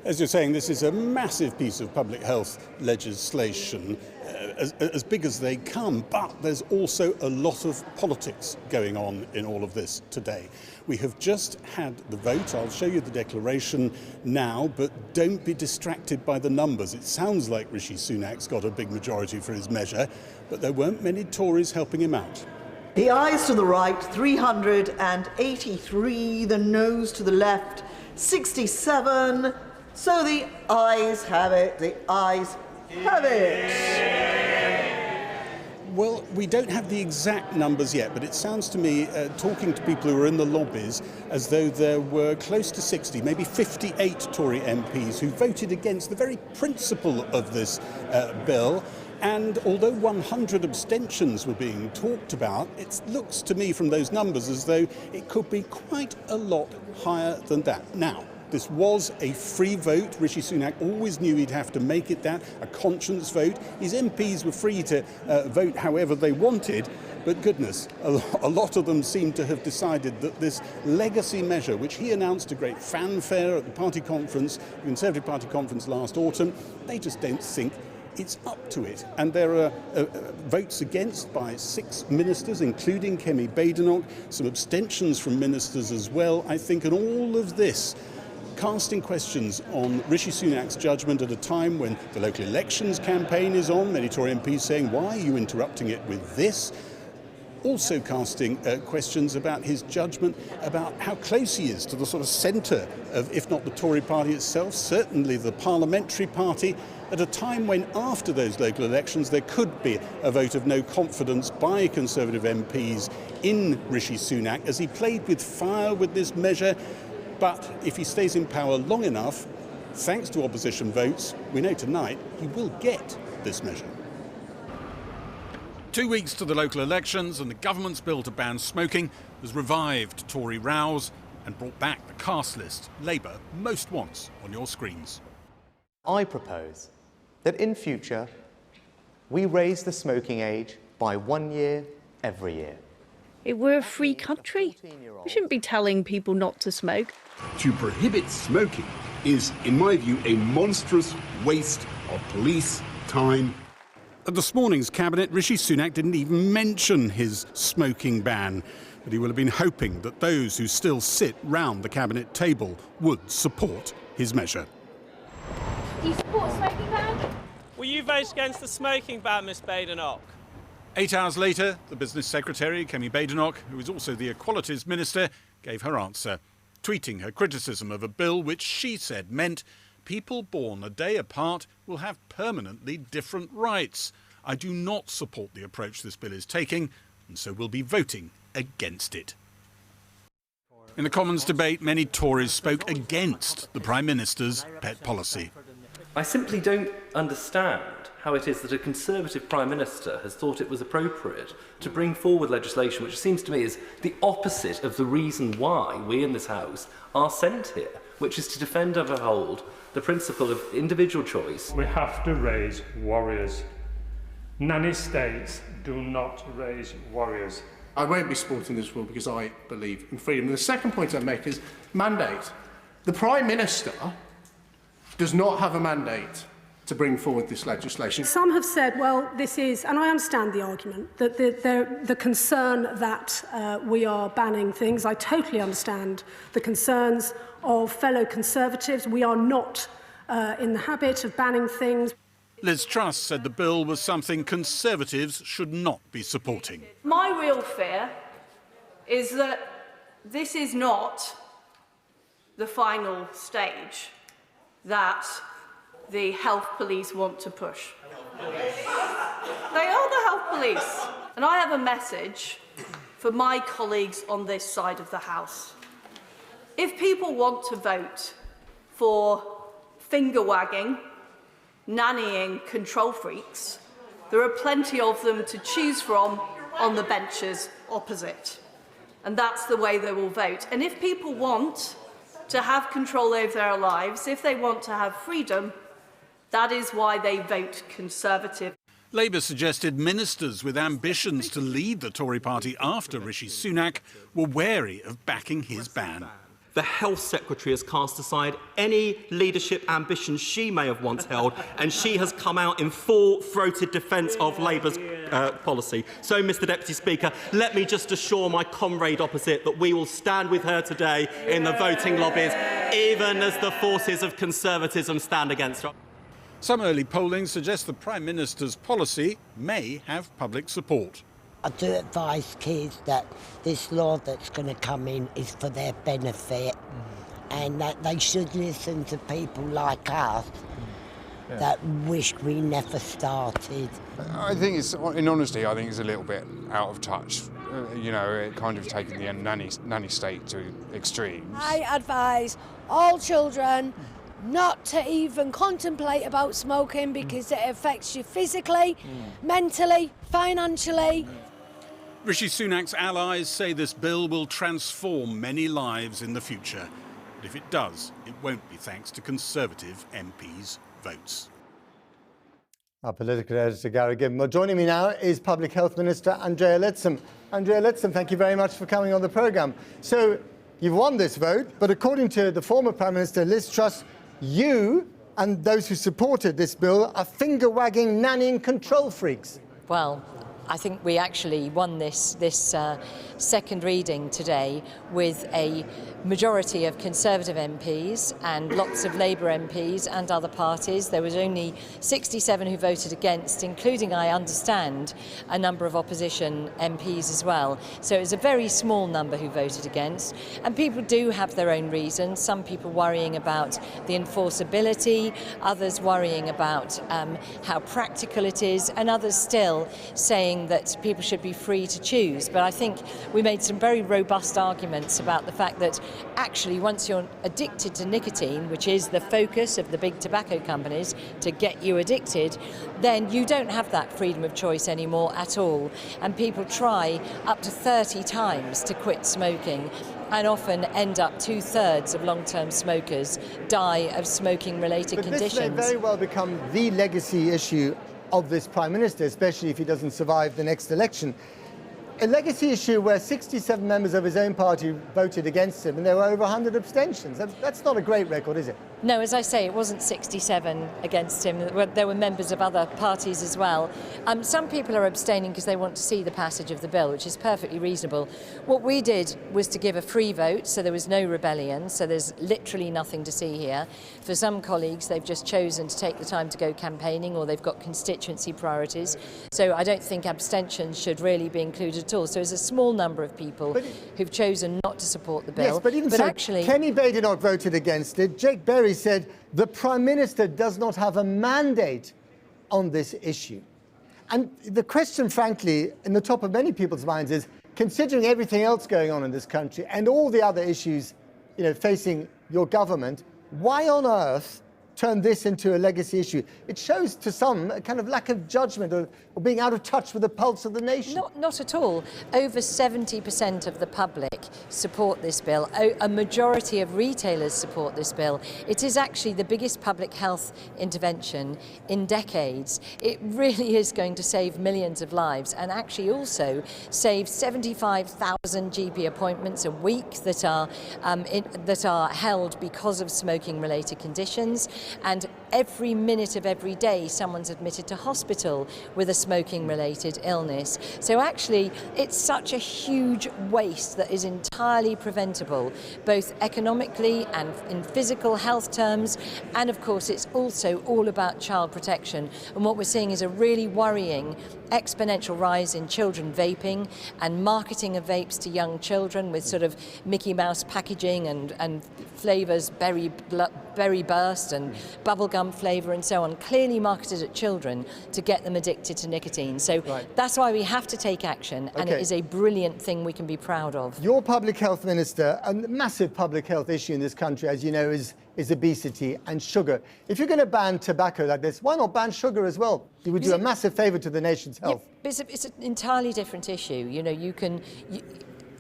As you're saying, this is a massive piece of public health legislation, as big as they come, but there's also a lot of politics going on in all of this today. We have just had the vote. I'll show you the declaration now, but don't be distracted by the numbers. It sounds like Rishi Sunak's got a big majority for his measure, but there weren't many Tories helping him out. The ayes to the right, 383, the noes to the left, 67. So the ayes have it, the ayes have it. Well, we don't have the exact numbers yet, but it sounds to me, talking to people who are in the lobbies, as though there were close to 60, maybe 58 Tory MPs who voted against the very principle of this bill. And although 100 abstentions were being talked about, it looks to me from those numbers as though it could be quite a lot higher than that. Now, this was a free vote. Rishi Sunak always knew he'd have to make it that, a conscience vote. His MPs were free to vote however they wanted, but goodness, a lot of them seem to have decided that this legacy measure, which he announced to great fanfare at the party conference, the Conservative Party conference last autumn, they just don't think it's up to it. And there are votes against by 6 ministers, including Kemi Badenoch, some abstentions from ministers as well, I think, and all of this casting questions on Rishi Sunak's judgment at a time when the local elections campaign is on, many Tory MPs saying, why are you interrupting it with this? Also casting questions about his judgment about how close he is to the sort of centre of, if not the Tory party itself, certainly the parliamentary party, at a time when after those local elections there could be a vote of no confidence by Conservative MPs in Rishi Sunak as he played with fire with this measure. But if he stays in power long enough, thanks to opposition votes, we know tonight he will get this measure. 2 weeks to the local elections and the government's bill to ban smoking has revived Tory rows and brought back the cast list Labour most wants on your screens. I propose that in future we raise the smoking age by 1 year every year. If we're a free country, we shouldn't be telling people not to smoke. To prohibit smoking is, in my view, a monstrous waste of police time. At this morning's cabinet, Rishi Sunak didn't even mention his smoking ban, but he will have been hoping that those who still sit round the cabinet table would support his measure. Do you support a smoking ban? Will you vote against the smoking ban, Ms Badenoch? 8 hours later, the Business Secretary, Kemi Badenoch, who is also the Equalities Minister, gave her answer, tweeting her criticism of a bill which she said meant people born a day apart will have permanently different rights. I do not support the approach this bill is taking, and so will be voting against it. In the Commons debate, many Tories spoke against the Prime Minister's pet policy. I simply don't understand how it is that a Conservative Prime Minister has thought it was appropriate to bring forward legislation which seems to me is the opposite of the reason why we in this House are sent here, which is to defend and uphold the principle of individual choice. We have to raise warriors. Nanny states do not raise warriors. I won't be supporting this rule because I believe in freedom. And the second point I make is mandate. The Prime Minister does not have a mandate to bring forward this legislation. Some have said, well, this is, and I understand the argument, that the concern that we are banning things. I totally understand the concerns of fellow Conservatives. We are not in the habit of banning things. Liz Truss said the bill was something Conservatives should not be supporting. My real fear is that this is not the final stage that the health police want to push. They are the health police. And I have a message for my colleagues on this side of the House. If people want to vote for finger-wagging, nannying control freaks, there are plenty of them to choose from on the benches opposite. And that's the way they will vote. And if people want to have control over their lives, if they want to have freedom, that is why they vote Conservative. Labour suggested ministers with ambitions to lead the Tory party after Rishi Sunak were wary of backing his ban. the Health Secretary has cast aside any leadership ambitions she may have once held, and she has come out in full-throated defence of Labour's policy. So, Mr Deputy Speaker, let me just assure my comrade opposite that we will stand with her today in the voting lobbies, even as the forces of conservatism stand against her. Some early polling suggests the Prime Minister's policy may have public support. I do advise kids that this law that's going to come in is for their benefit and that they should listen to people like us that wish we never started. I think it's, in honesty, I think it's a little bit out of touch. You know, it kind of taking the nanny state to extremes. I advise all children not to even contemplate about smoking because it affects you physically, mentally, financially. Rishi Sunak's allies say this bill will transform many lives in the future. But if it does, it won't be thanks to Conservative MPs' votes. Our political editor, Gary Gibbon. Well, joining me now is Public Health Minister Andrea Leadsom. Andrea Leadsom, thank you very much for coming on the programme. So, you've won this vote, but according to the former Prime Minister Liz Truss, you and those who supported this bill are finger-wagging, nannying control freaks. Well, I think we actually won this second reading today with a majority of Conservative MPs and lots of Labour MPs and other parties. There was only 67 who voted against, including, I understand, a number of opposition MPs as well. So it was a very small number who voted against. And people do have their own reasons. Some people worrying about the enforceability, others worrying about how practical it is, and others still saying that people should be free to choose. But I think we made some very robust arguments about the fact that actually once you're addicted to nicotine, which is the focus of the big tobacco companies to get you addicted, then you don't have that freedom of choice anymore at all. And people try up to 30 times to quit smoking and often end up 2/3 of long-term smokers die of smoking-related conditions. This may very well become the legacy issue of this Prime Minister, especially if he doesn't survive the next election. A legacy issue where 67 members of his own party voted against him and there were over 100 abstentions. That's not a great record, is it? No, as I say, it wasn't 67 against him. There were members of other parties as well. Some people are abstaining because they want to see the passage of the bill, which is perfectly reasonable. What we did was to give a free vote, so there was no rebellion, so there's literally nothing to see here. For some colleagues, they've just chosen to take the time to go campaigning or they've got constituency priorities. So I don't think abstentions should really be included at all. So it's a small number of people who've chosen not to support the bill. Yes, but even so, actually, Kemi Badenoch voted against it. Jake Berry said the Prime Minister does not have a mandate on this issue. And the question, frankly, in the top of many people's minds is, considering everything else going on in this country and all the other issues, facing your government, why on earth turn this into a legacy issue? It shows to some a kind of lack of judgment or being out of touch with the pulse of the nation. Not at all. Over 70% of the public support this bill. A majority of retailers support this bill. It is actually the biggest public health intervention in decades. It really is going to save millions of lives and actually also save 75,000 GP appointments a week that are held because of smoking-related conditions. And every minute of every day someone's admitted to hospital with a smoking-related illness. So actually it's such a huge waste that is entirely preventable, both economically and in physical health terms, and of course it's also all about child protection. And what we're seeing is a really worrying exponential rise in children vaping and marketing of vapes to young children with sort of Mickey Mouse packaging and flavours, berry burst and bubblegum flavour and so on, clearly marketed at children to get them addicted to nicotine. So that's why we have to take action, and it is a brilliant thing we can be proud of. Your Public Health Minister, a massive public health issue in this country, as you know, is obesity and sugar. If you're going to ban tobacco like this, why not ban sugar as well? You would do a massive favour to the nation's health. Yeah, it's an entirely different issue. You know,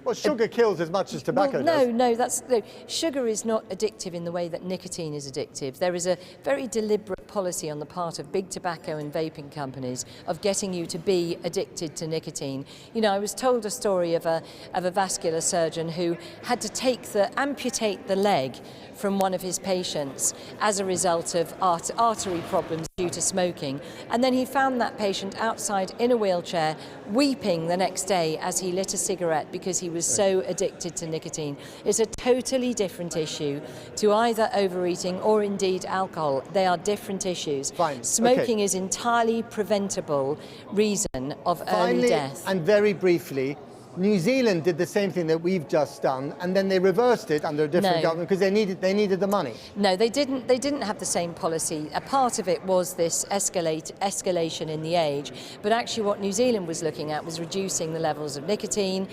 well, sugar kills as much as tobacco does. No, sugar is not addictive in the way that nicotine is addictive. There is a very deliberate policy on the part of big tobacco and vaping companies of getting you to be addicted to nicotine. You know, I was told a story of a vascular surgeon who had to amputate the leg from one of his patients as a result of artery problems due to smoking. And then he found that patient outside in a wheelchair weeping the next day as he lit a cigarette because he was so addicted to nicotine. It's a totally different issue to either overeating or indeed alcohol. They are different issues. Fine. Smoking is entirely preventable reason of early death. And very briefly, New Zealand did the same thing that we've just done, and then they reversed it under a different government because they needed the money. No, they didn't. They didn't have the same policy. A part of it was this escalation in the age, but actually, what New Zealand was looking at was reducing the levels of nicotine.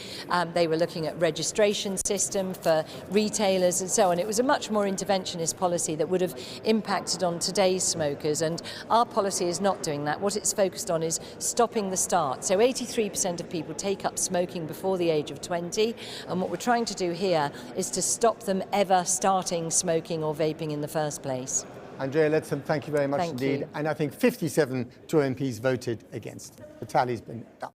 They were looking at registration system for retailers and so on. It was a much more interventionist policy that would have impacted on today's smokers, and our policy is not doing that. What it's focused on is stopping the start. So 83% of people take up smoking before the age of 20, and what we're trying to do here is to stop them ever starting smoking or vaping in the first place. Andrea Leadsom, thank you very much indeed. And I think 57 Tory MPs voted against. The tally's been done.